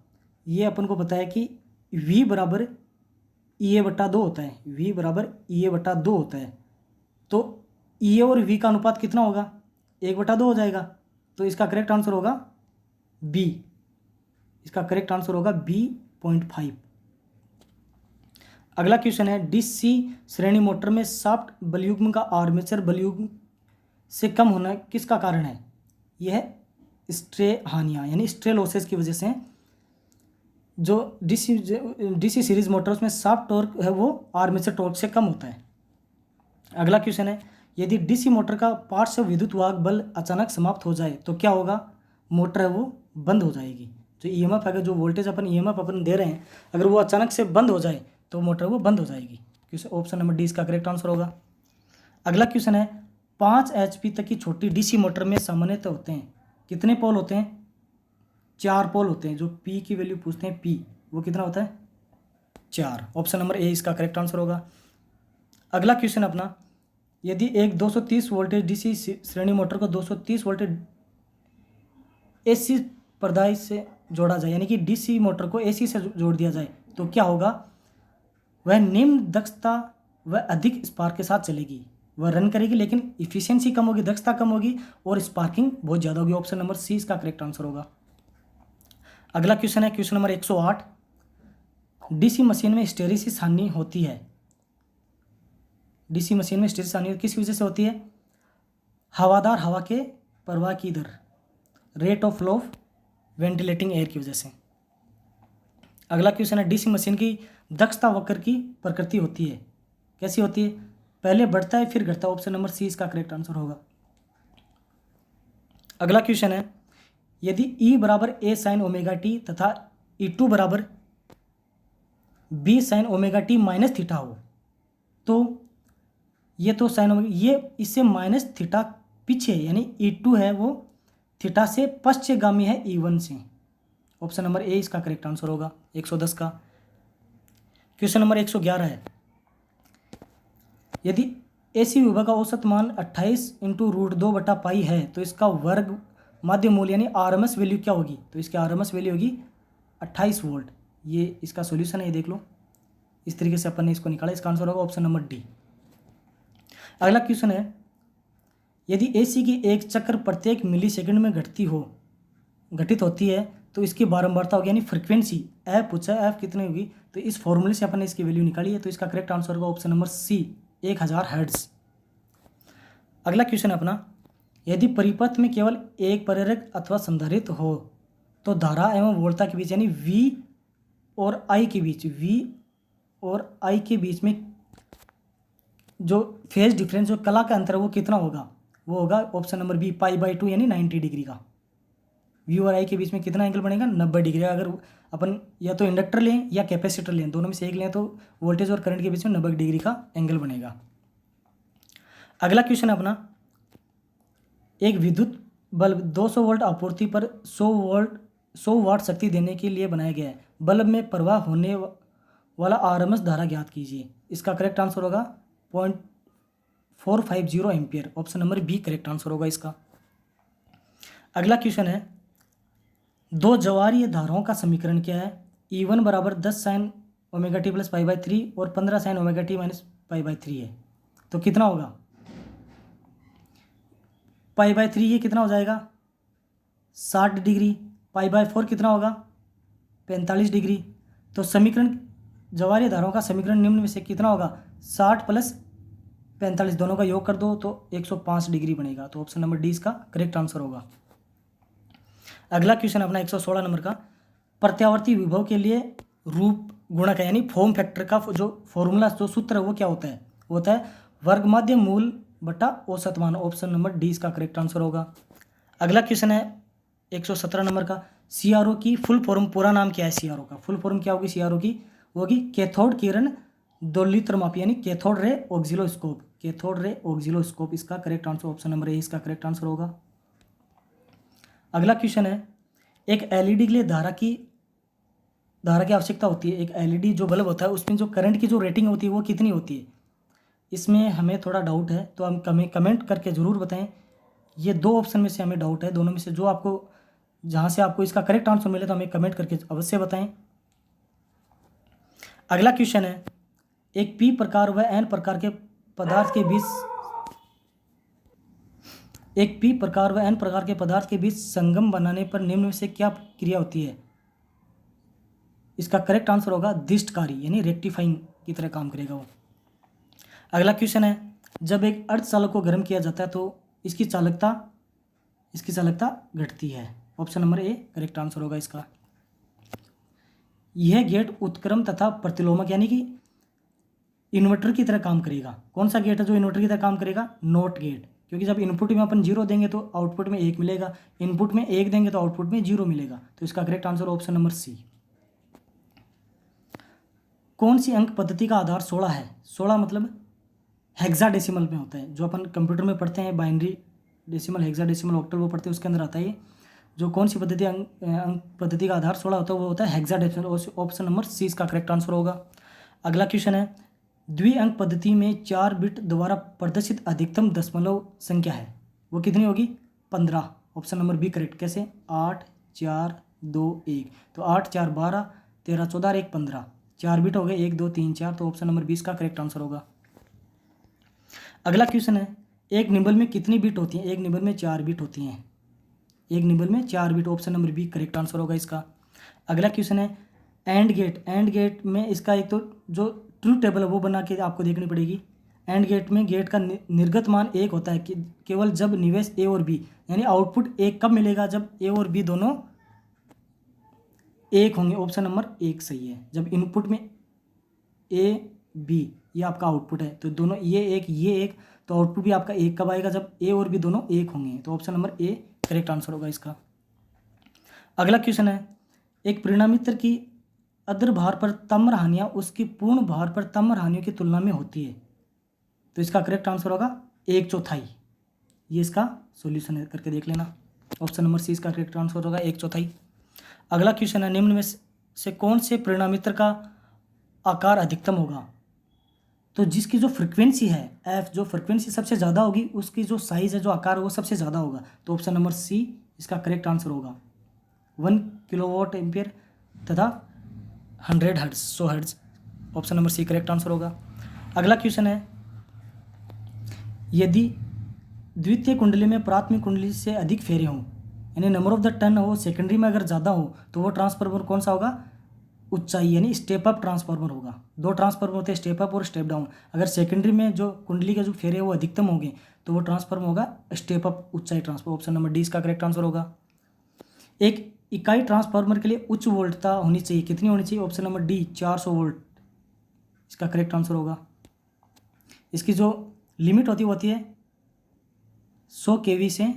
ये अपन को पता है कि V बराबर EA/2 होता है, V बराबर EA/2 होता है, तो EA और V का अनुपात कितना होगा? 1/2 हो जाएगा, तो इसका करेक्ट आंसर होगा B, इसका करेक्ट आंसर होगा B.5। अगला क्वेश्चन है डीसी श्रेणी मोटर में शाफ्ट बलयुग्म का आर्मेचर बलयुग्म से कम होना किसका कारण है? यह स्ट्रे हानियाँ, यानी स्ट्रे लॉसेस की वजह से जो डीसी सीरीज मोटर्स में शाफ्ट टॉर्क है वो आर्मेचर टॉर्क से कम होता है। अगला क्वेश्चन है यदि डीसी मोटर का पार्श्व विद्युत वाहक बल अचानक समाप्त हो जाए तो क्या होगा? मोटर है वो बंद हो जाएगी, जो ईएमएफ अगर जो वोल्टेज अपन ईएमएफ अपन दे रहे हैं अगर वो अचानक से बंद हो जाए तो मोटर वो बंद हो जाएगी, क्वेश्चन ऑप्शन नंबर डी इसका करेक्ट आंसर होगा। अगला क्वेश्चन है 5 HP तक की छोटी डीसी मोटर में सामान्यतः होते हैं कितने पोल होते हैं? 4 पोल होते हैं, जो P की वैल्यू पूछते हैं P वो कितना होता है? 4, ऑप्शन नंबर ए इसका करेक्ट आंसर होगा। अगला क्वेश्चन अपना यदि एक 230 वोल्टेज डीसी श्रेणी मोटर को 230 वोल्टेज AC प्रदाय से जोड़ा जाए, यानी कि डीसी मोटर को AC से जोड़ दिया जाए तो क्या होगा? वह निम्न दक्षता व अधिक स्पार्क के साथ चलेगी, वह रन करेगी लेकिन इफिशियंसी कम होगी, दक्षता कम होगी और स्पार्किंग बहुत ज़्यादा होगी, ऑप्शन नंबर सी इसका करेक्ट आंसर होगा। अगला क्वेश्चन है क्वेश्चन नंबर 108, डीसी मशीन में हिस्टेरिसिस हानि होती है, डीसी मशीन में हिस्टेरिसिस हानि किस वजह से होती है? हवादार हवा के प्रवाह की दर, rate of flow of ventilating air की वजह से। अगला क्वेश्चन है डीसी मशीन की दक्षता वक्र की प्रकृति होती है, कैसी होती है? पहले बढ़ता है फिर घटता है, ऑप्शन नंबर सी इसका करेक्ट आंसर होगा। अगला क्वेश्चन है यदि E बराबर A साइन ओमेगा टी तथा E2 बराबर B sine omega T minus theta हो तो ये तो साइन ओमेगा, ये इससे माइनस थीटा पीछे, यानी E2 है वो थीटा से पश्चगामी है E1 से, ऑप्शन नंबर ए इसका करेक्ट आंसर होगा 110 का। क्वेश्चन नंबर 111 है, यदि एसी विभव का औसत मान 28 इंटू रूट 2 बटा पाई है तो इसका वर्ग माध्य मूल्य यानी आरएमएस वैल्यू क्या होगी? तो इसकी आरएमएस वैल्यू होगी 28 वोल्ट। ये इसका सॉल्यूशन है, ये देख लो। इस तरीके से अपन ने इसको निकाला, इसका आंसर होगा ऑप्शन नंबर डी। अगला क्वेश्चन है, यदि एसी की एक चक्र प्रत्येक मिली सेकेंड में घटित होती है तो इसकी बारंबारता होगी यानी फ्रीक्वेंसी एफ पूछा है, एफ कितनी होगी? तो इस फॉर्मूले से अपन ने इसकी वैल्यू निकाली है, तो इसका करेक्ट आंसर होगा ऑप्शन नंबर सी 1000 हर्ट्ज। अगला क्वेश्चन है अपना, यदि परिपथ में केवल एक प्रेरक अथवा संधारित्र हो तो धारा एवं वोल्टता के बीच यानी वी और आई के बीच में जो फेज डिफरेंस जो कला का अंतर है वो कितना होगा? वो होगा ऑप्शन नंबर बी π/2 यानी 90 डिग्री का। वी और आई के बीच में कितना एंगल बनेगा? 90 डिग्री। अगर अपन या तो इंडक्टर लें या कैपेसिटर लें, दोनों में से एक लें तो वोल्टेज और करंट के बीच में 90 डिग्री का एंगल बनेगा। अगला क्वेश्चन है अपना, एक विद्युत बल्ब 200 वोल्ट आपूर्ति पर 100 वाट शक्ति देने के लिए बनाया गया है। बल्ब में प्रवाह होने वाला आरएमएस धारा ज्ञात कीजिए। इसका करेक्ट आंसर होगा 0.450 ampere. Option number B correct answer होगा इसका। अगला क्वेश्चन है, दो ज्वारीय धाराओं का समीकरण क्या है? E1 बराबर 10 साइन ओमेगा टी प्लस π/3 और 15 साइन ओमेगा टी माइनस π/3 है, तो कितना होगा? π/3 ये कितना हो जाएगा? 60 डिग्री। π/4 कितना होगा? 45 डिग्री। तो समीकरण ज्वारीय धाराओं का समीकरण निम्न में से कितना होगा? 60 प्लस 45 दोनों का योग कर दो तो 105 डिग्री बनेगा। तो ऑप्शन नंबर डी इसका करेक्ट आंसर होगा। अगला क्वेश्चन अपना 116 नंबर का, प्रत्यावर्ती विभव के लिए रूप गुणक है यानी फॉर्म फैक्टर का जो फॉर्मूला जो सूत्र है वो क्या होता है? वो होता है वर्ग माध्य मूल बटा औसत मान। ऑप्शन नंबर डी इसका करेक्ट आंसर होगा। अगला क्वेश्चन है 117 नंबर का, सीआरओ की फुल फॉर्म पूरा नाम क्या है? सीआरओ का फुल फॉर्म क्या होगी? सीआरओ की वो होगी कैथोड किरण दोलित्रमापी यानी कैथोड रे ऑक्सिलोस्कोप। कैथोड रे ऑक्सिलोस्कोप इसका करेक्ट आंसर ऑप्शन नंबर ए इसका करेक्ट आंसर होगा। अगला क्वेश्चन है, एक एलईडी के लिए धारा की आवश्यकता होती है। एक एलईडी जो बल्ब होता है उसमें जो करंट की जो रेटिंग होती है वो कितनी होती है? इसमें हमें थोड़ा डाउट है तो हम कमेंट करके ज़रूर बताएं। ये दो ऑप्शन में से हमें डाउट है, दोनों में से जो आपको जहाँ से आपको इसका करेक्ट आंसर मिले तो हमें कमेंट करके अवश्य बताएं। अगला क्वेश्चन है, एक पी प्रकार व एन प्रकार के पदार्थ के बीच संगम बनाने पर निम्न में से क्या क्रिया होती है? इसका करेक्ट आंसर होगा दिष्टकारी यानी रेक्टिफाइंग की तरह काम करेगा वो। अगला क्वेश्चन है, जब एक अर्धचालक को गर्म किया जाता है तो इसकी चालकता घटती है। Option number A correct answer होगा इसका। यह गेट उत्क्रम तथा प्रतिलोमक यानी कि इन्वर्टर की तरह काम करेगा। कौन सा गेट है जो इन्वर्टर की तरह काम करेगा? नॉट गेट, क्योंकि जब इनपुट में अपन 0 देंगे तो आउटपुट में 1 मिलेगा, इनपुट में 1 देंगे तो आउटपुट में 0 मिलेगा। तो इसका correct answer option number C. कौन सी अंक पद्धति का आधार 16 है? 16 मतलब हेक्साडेसिमल में होता है, जो अपन कंप्यूटर में पढ़ते हैं बाइनरी डेसिमल, हेक्साडेसिमल, ऑक्टल वो पढ़ते हैं, उसके अंदर आता है ये। जो कौन सी पद्धति अंक पद्धति का आधार 16 होता है वो होता है हेक्साडेसिमल। ऑप्शन नंबर सी इसका करेक्ट आंसर होगा। अगला क्वेश्चन है, द्विअंक पद्धति में 4 बिट द्वारा प्रदर्शित अधिकतम दशमलव संख्या है, वो कितनी होगी? 15। Option number B correct. कैसे? 8 4 2 1, तो 8 4 12 13 14 और 1 15, 4 बिट हो गए, 1 2 3 4। तो ऑप्शन नंबर 20 का करेक्ट आंसर होगा। अगला क्वेश्चन है, एक निबल में कितनी बिट होती हैं? एक निबल में 4 बिट होती हैं। एक निबल में 4 bit. Option number B correct answer होगा इसका। अगला क्वेश्चन है, एंड गेट में इसका एक तो जो ट्रूथ टेबल है वो बना के आपको देखनी पड़ेगी। एंड गेट में गेट का निर्गत मान 1 होता है कि केवल जब निवेश ए और बी यानी आउटपुट 1 कब मिलेगा? जब ए और बी दोनों 1 होंगे। ऑप्शन नंबर 1 सही है। जब इनपुट में ए बी ये आपका आउटपुट है तो दोनों ये 1 तो आउटपुट भी आपका 1 कब आएगा? जब ए और बी दोनों 1 होंगे। तो option number A correct answer होगा इसका। अगला क्वेश्चन है, एक परिणामित्र की अद्र भार पर तम्र हानियाँ उसकी पूर्ण भार पर तम्र हानियों की तुलना में होती है, तो इसका करेक्ट आंसर होगा 1/4। ये इसका सॉल्यूशन है, करके देख लेना। ऑप्शन नंबर सी इसका करेक्ट आंसर होगा 1/4। अगला क्वेश्चन है, निम्न में से कौन से परिणामित्र का आकार अधिकतम होगा? तो जिसकी जो फ्रिक्वेंसी है एफ, जो फ्रिक्वेंसी सबसे ज़्यादा होगी उसकी जो साइज़ है, जो आकार है वो सबसे ज़्यादा होगा। तो ऑप्शन नंबर सी इसका करेक्ट आंसर होगा। 1 किलोवाट एम्पियर तथा 100 hertz, 100 hertz. Option number C correct answer होगा। अगला क्वेश्चन है, यदि द्वितीय कुंडली में प्राथमिक कुंडली से अधिक फेरे हों, यानी नंबर ऑफ द टर्न हो सेकेंडरी में अगर ज़्यादा हो, तो वो ट्रांसफार्मर कौन सा होगा? ऊंचाई, यानी स्टेप अप ट्रांसफार्मर होगा। दो ट्रांसफार्मर होते हैं, स्टेप अप और स्टेप डाउन। अगर सेकेंडरी में जो कुंडली के जो फेरे वो अधिकतम होंगे तो वो ट्रांसफार्मर होगा स्टेप अप ऊंचाई ट्रांसफार्मर। ऑप्शन नंबर डी इसका करेक्ट आंसर होगा। एक इकाई ट्रांसफार्मर के लिए उच्च वोल्टता होनी चाहिए, कितनी होनी चाहिए? ऑप्शन नंबर डी 400 वोल्ट इसका करेक्ट आंसर होगा। इसकी जो लिमिट होती है 100 केवी से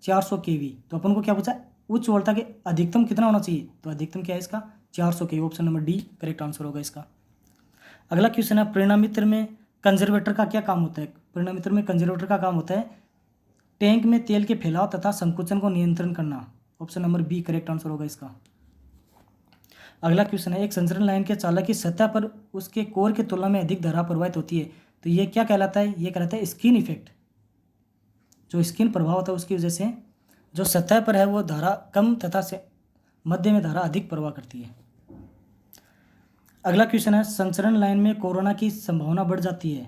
400 केवी। तो अपन को क्या पूछा? उच्च वोल्टता के अधिकतम कितना होना चाहिए? तो अधिकतम क्या है इसका? 400 KV. Option number D correct answer होगा इसका। अगला क्वेश्चन है, परिणामित्र में कंजर्वेटर का क्या काम होता है? परिणामित्र में कंजर्वेटर का काम होता है टैंक में तेल के फैलाव तथा संकुचन को नियंत्रण करना। Option number B correct answer होगा इसका। अगला क्वेश्चन है, एक संचरण लाइन के चालक की सतह पर उसके कोर की तुलना में अधिक धारा प्रवाहित होती है, तो ये क्या कहलाता है? ये कहलाता है स्किन इफेक्ट। जो स्किन प्रभाव होता है उसकी वजह से जो सतह पर है वो धारा कम तथा से मध्य में धारा अधिक प्रवाह करती है। अगला क्वेश्चन है, संचरण लाइन में कोरोना की संभावना बढ़ जाती है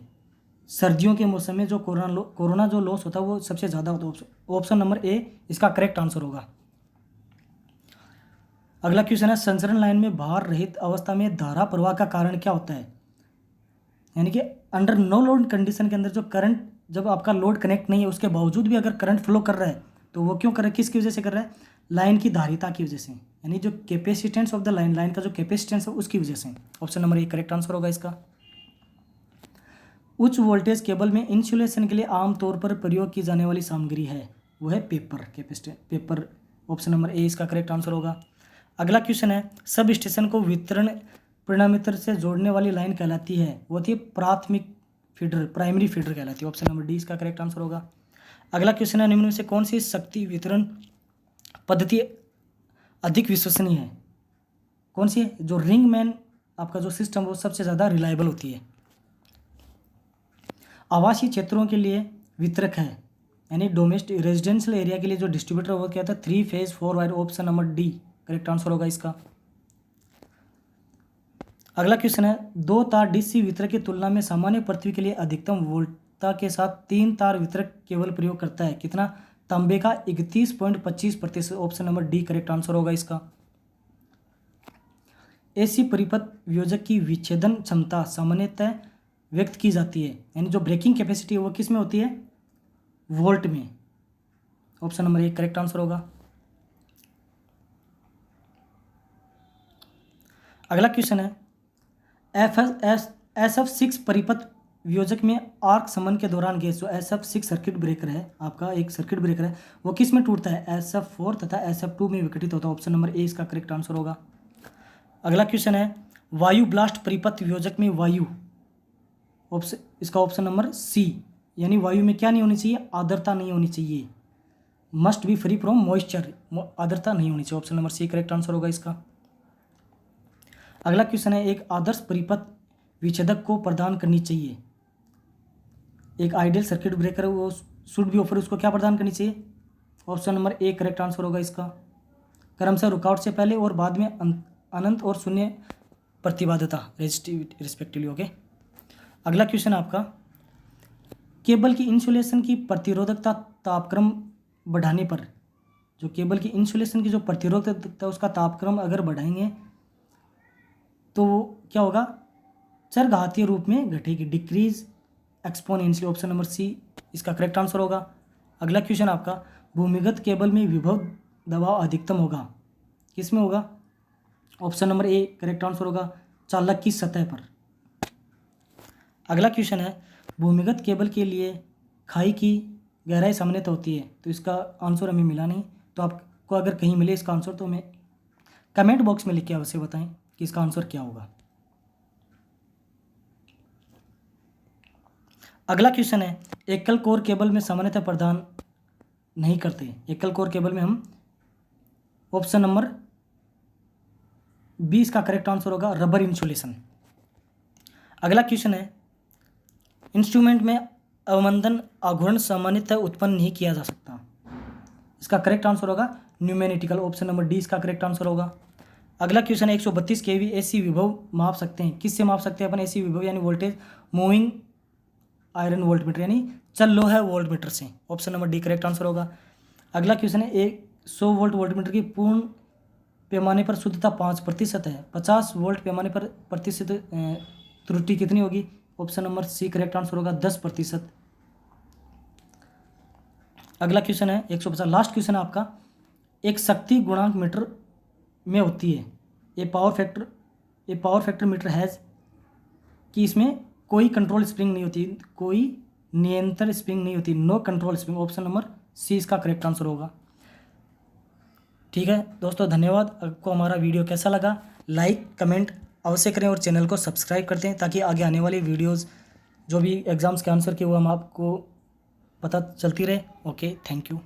सर्दियों के मौसम में, जो कोरोना जो लॉस होता है वो सबसे ज़्यादा होता है। ऑप्शन नंबर ए इसका करेक्ट आंसर होगा। अगला क्वेश्चन है, संचरण लाइन में भार रहित अवस्था में धारा प्रवाह का कारण क्या होता है? यानी कि अंडर नो लोड कंडीशन के अंदर जो करंट, जब आपका लोड कनेक्ट नहीं है उसके बावजूद भी अगर करंट फ्लो कर रहा है तो वो क्यों कर रहा है? किसकी वजह से कर रहा है? लाइन की धारिता की वजह से, यानी जो capacitance of the line, line का जो कैपेसिटेंस है उसकी वजह से। Option number A correct answer होगा इसका। उच्च वोल्टेज केबल में इंसुलेशन के लिए आमतौर पर प्रयोग की जाने वाली सामग्री है, वो है पेपर, पेपर। ऑप्शन नंबर ए इसका करेक्ट आंसर होगा। अगला क्वेश्चन है, सब स्टेशन को वितरण परिणामित्र से जोड़ने वाली लाइन कहलाती है, वो होती है प्राथमिक फीडर, प्राइमरी फीडर कहलाती है। ऑप्शन नंबर डी इसका करेक्ट आंसर होगा। अगला क्वेश्चन है, निम्न में से कौन सी शक्ति वितरण पद्धति अधिक विश्वसनीय है? कौन सी है? जो रिंग मैन आपका जो सिस्टम वो सबसे ज़्यादा रिलायबल होती है। आवासीय क्षेत्रों के लिए वितरक है, यानी डोमेस्टिक रेजिडेंशियल एरिया के लिए जो डिस्ट्रीब्यूटर वो क्या था? 3 phase 4 wire. Option number D correct answer होगा इसका। अगला क्वेश्चन है, 2 तार डीसी वितरक की तुलना में सामान्य पृथ्वी के लिए अधिकतम वोल्टता के साथ 3 तार वितरक केवल प्रयोग करता है, कितना? तांबे का 31.25%। Option number D correct answer होगा इसका। एसी परिपथ वियोजक की विच्छेदन क्षमता सामान्यतः व्यक्त की जाती है, यानी जो ब्रेकिंग कैपेसिटी है वो किस में होती है? वोल्ट में। Option number A correct answer होगा। अगला क्वेश्चन है, SF6 परिपथ वियोजक में आर्क समन के दौरान गैस, जो SF6 सर्किट ब्रेकर है आपका, एक सर्किट ब्रेकर है, वो किस में टूटता है? SF4 तथा SF2 में विघटित होता है। ऑप्शन नंबर ए इसका करेक्ट आंसर होगा। अगला क्वेश्चन है, वायु ब्लास्ट परिपथ वियोजक में वायु, इसका ऑप्शन नंबर सी, यानी वायु में क्या नहीं होनी चाहिए? आर्द्रता नहीं होनी चाहिए। Must be free from moisture, आर्द्रता नहीं होनी चाहिए। Option number C correct answer होगा इसका। अगला क्वेश्चन है, एक आदर्श परिपथ विच्छेदक को प्रदान करनी चाहिए, एक आइडियल सर्किट ब्रेकर वो शुड बी ऑफर, उसको क्या प्रदान करनी चाहिए? Option number A correct answer होगा इसका। क्रमशः रुकावट से पहले और बाद में अनंत और शून्य प्रतिबाध्यता रेजिस्टिविटी रिस्पेक्टिवली। ओके, अगला क्वेश्चन आपका, केबल की इंसुलेशन की प्रतिरोधकता तापक्रम बढ़ाने पर, जो केबल की इंसुलेशन की जो प्रतिरोधकता उसका तापक्रम अगर बढ़ाएंगे तो क्या होगा? चरघातीय रूप में घटेगी, decrease exponentially. Option number C इसका करेक्ट आंसर होगा। अगला क्वेश्चन आपका, भूमिगत केबल में विभव दबाव अधिकतम होगा, किस में होगा? Option number A correct answer होगा, चालक की सतह पर। अगला क्वेश्चन है, भूमिगत केबल के लिए खाई की गहराई सामान्यतः होती है, तो इसका आंसर हमें मिला नहीं, तो आपको अगर कहीं मिले इसका आंसर तो हमें कमेंट बॉक्स में लिख के अवश्य बताएं कि इसका आंसर क्या होगा। अगला क्वेश्चन है, एकल कोर केबल में सामान्यतः प्रदान नहीं करते, एकल कोर केबल में हम ऑप्शन नंबर 20 का करेक्ट आंसर होगा रबर इंसुलेशन। अगला क्वेश्चन है, इंस्ट्रूमेंट में अवमंदन आघूर्ण सामान्यतः उत्पन्न नहीं किया जा सकता। इसका करेक्ट आंसर होगा न्यूमेटिकल, ऑप्शन नंबर डी इसका करेक्ट आंसर होगा। अगला क्वेश्चन है, 132 केवी एसी विभव माप सकते हैं, किससे माप सकते हैं अपन एसी विभव यानी वोल्टेज? मूविंग आयरन वोल्टमीटर यानी चल लोहा वोल्टमीटर से, option number D correct answer होगा। अगला क्वेश्चन है, 100 वोल्ट वोल्टमीटर की पूर्ण पैमाने पर शुद्धता 5% है, 50 वोल्ट पैमाने पर प्रतिशत त्रुटि कितनी होगी? Option number C correct answer होगा 10%। अगला क्वेश्चन है 150, लास्ट क्वेश्चन है आपका, एक शक्ति गुणांक मीटर में होती है, ए पावर फैक्टर मीटर हैज़, कि इसमें कोई कंट्रोल स्प्रिंग नहीं होती, कोई नियंत्रण स्प्रिंग नहीं होती, no control spring, option number C इसका करेक्ट आंसर होगा। ठीक है दोस्तों, धन्यवाद। आपको हमारा वीडियो कैसा लगा लाइक कमेंट अवश्य करें और चैनल को सब्सक्राइब कर दें ताकि आगे आने वाली वीडियोस जो भी एग्ज़ाम्स के आंसर के वो हम आपको पता चलती रहे। Okay, thank you.